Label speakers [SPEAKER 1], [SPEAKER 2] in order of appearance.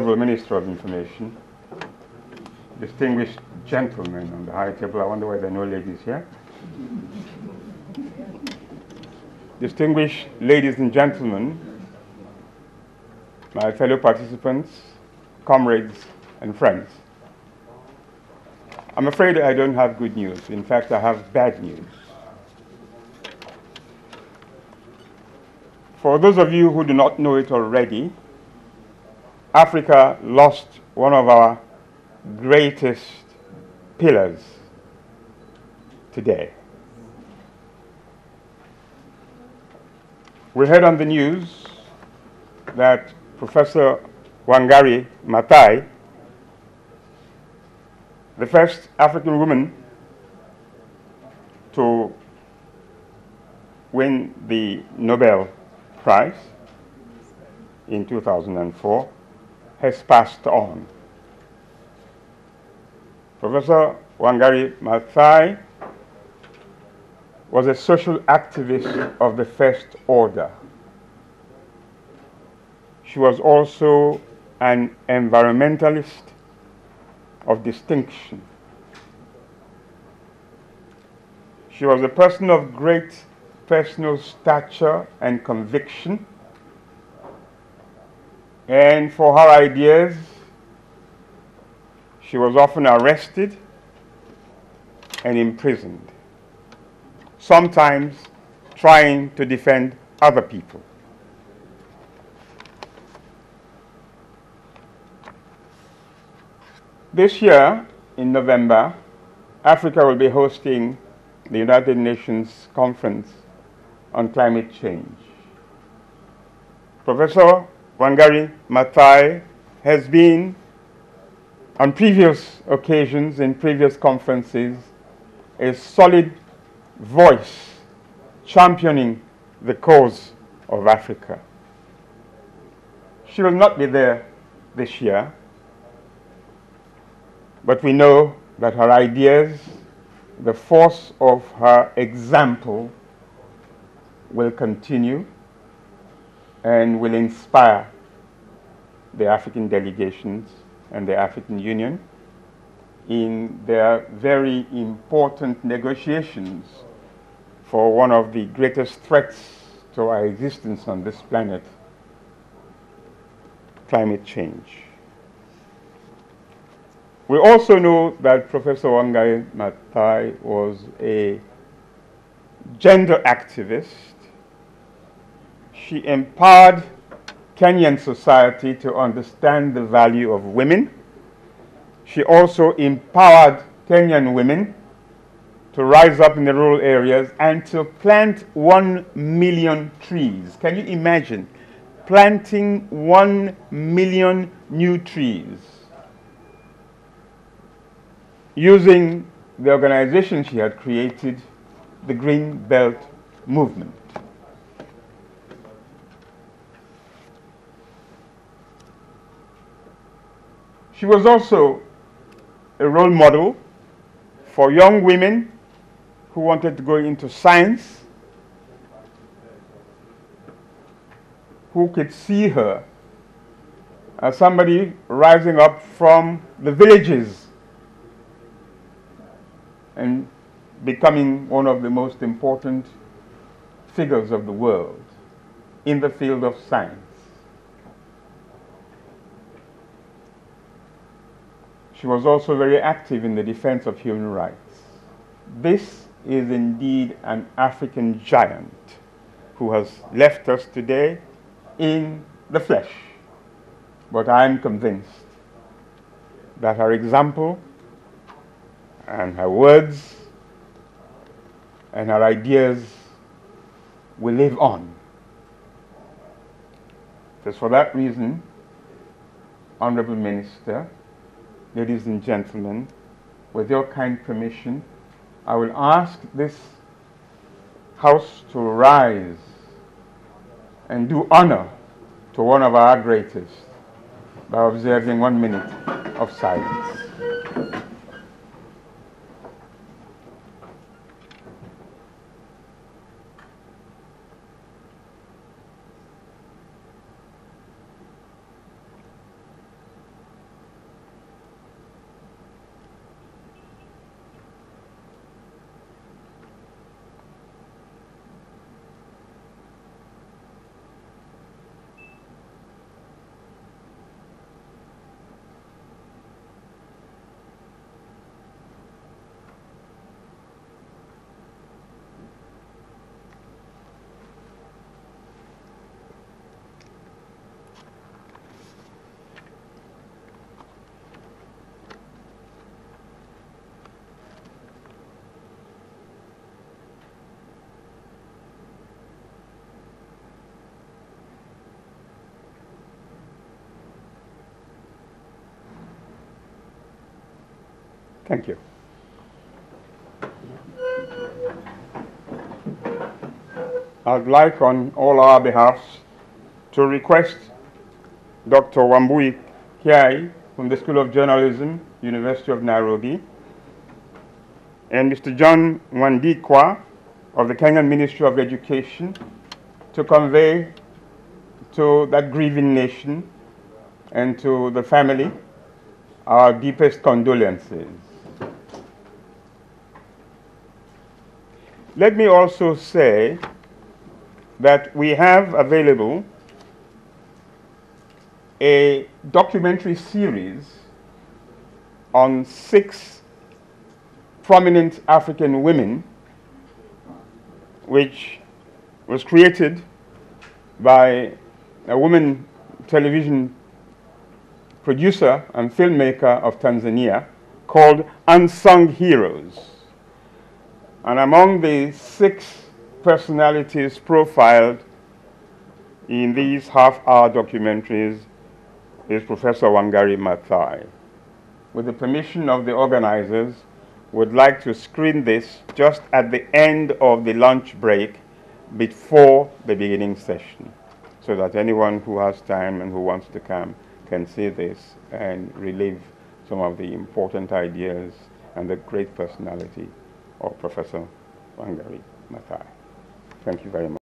[SPEAKER 1] Honorable Minister of Information, distinguished gentlemen on the high table. I wonder why there are no ladies here. Distinguished ladies and gentlemen, my fellow participants, comrades, and friends. I'm afraid I don't have good news. In fact, I have bad news. For those of you who do not know it already, Africa lost one of our greatest pillars today. We heard on the news that Professor Wangari Maathai, the first African woman to win the Nobel Prize in 2004, has passed on. Professor Wangari Maathai was a social activist of the first order. She was also an environmentalist of distinction. She was a person of great personal stature and conviction, and for her ideas, she was often arrested and imprisoned, sometimes trying to defend other people. This year, in November, Africa will be hosting the United Nations Conference on Climate Change. Professor Wangari Maathai has been, on previous occasions, in previous conferences, a solid voice championing the cause of Africa. She will not be there this year, but we know that her ideas, the force of her example, will continue and will inspire the African delegations and the African Union in their very important negotiations for one of the greatest threats to our existence on this planet, climate change. We also know that Professor Wangari Maathai was a gender activist. She empowered Kenyan society to understand the value of women. She also empowered Kenyan women to rise up in the rural areas and to plant 1 million trees. Can you imagine planting 1 million new trees using the organization she had created, the Green Belt Movement? She was also a role model for young women who wanted to go into science, who could see her as somebody rising up from the villages and becoming one of the most important figures of the world in the field of science. She was also very active in the defense of human rights. This is indeed an African giant who has left us today in the flesh. But I am convinced that her example and her words and her ideas will live on. It is for that reason, Honorable Minister, ladies and gentlemen, with your kind permission, I will ask this House to rise and do honor to one of our greatest by observing 1 minute of silence. Thank you. I'd like on all our behalfs to request Dr. Wambui Kiai from the School of Journalism, University of Nairobi, and Mr. John Wandikwa of the Kenyan Ministry of Education to convey to that grieving nation and to the family our deepest condolences. Let me also say that we have available a documentary series on 6 prominent African women, which was created by a woman television producer and filmmaker of Tanzania called Unsung Heroes. And among the 6 personalities profiled in these half-hour documentaries is Professor Wangari Maathai. With the permission of the organizers, would like to screen this just at the end of the lunch break before the beginning session, so that anyone who has time and who wants to come can see this and relive some of the important ideas and the great personality of Professor Wangari Maathai. Thank you very much.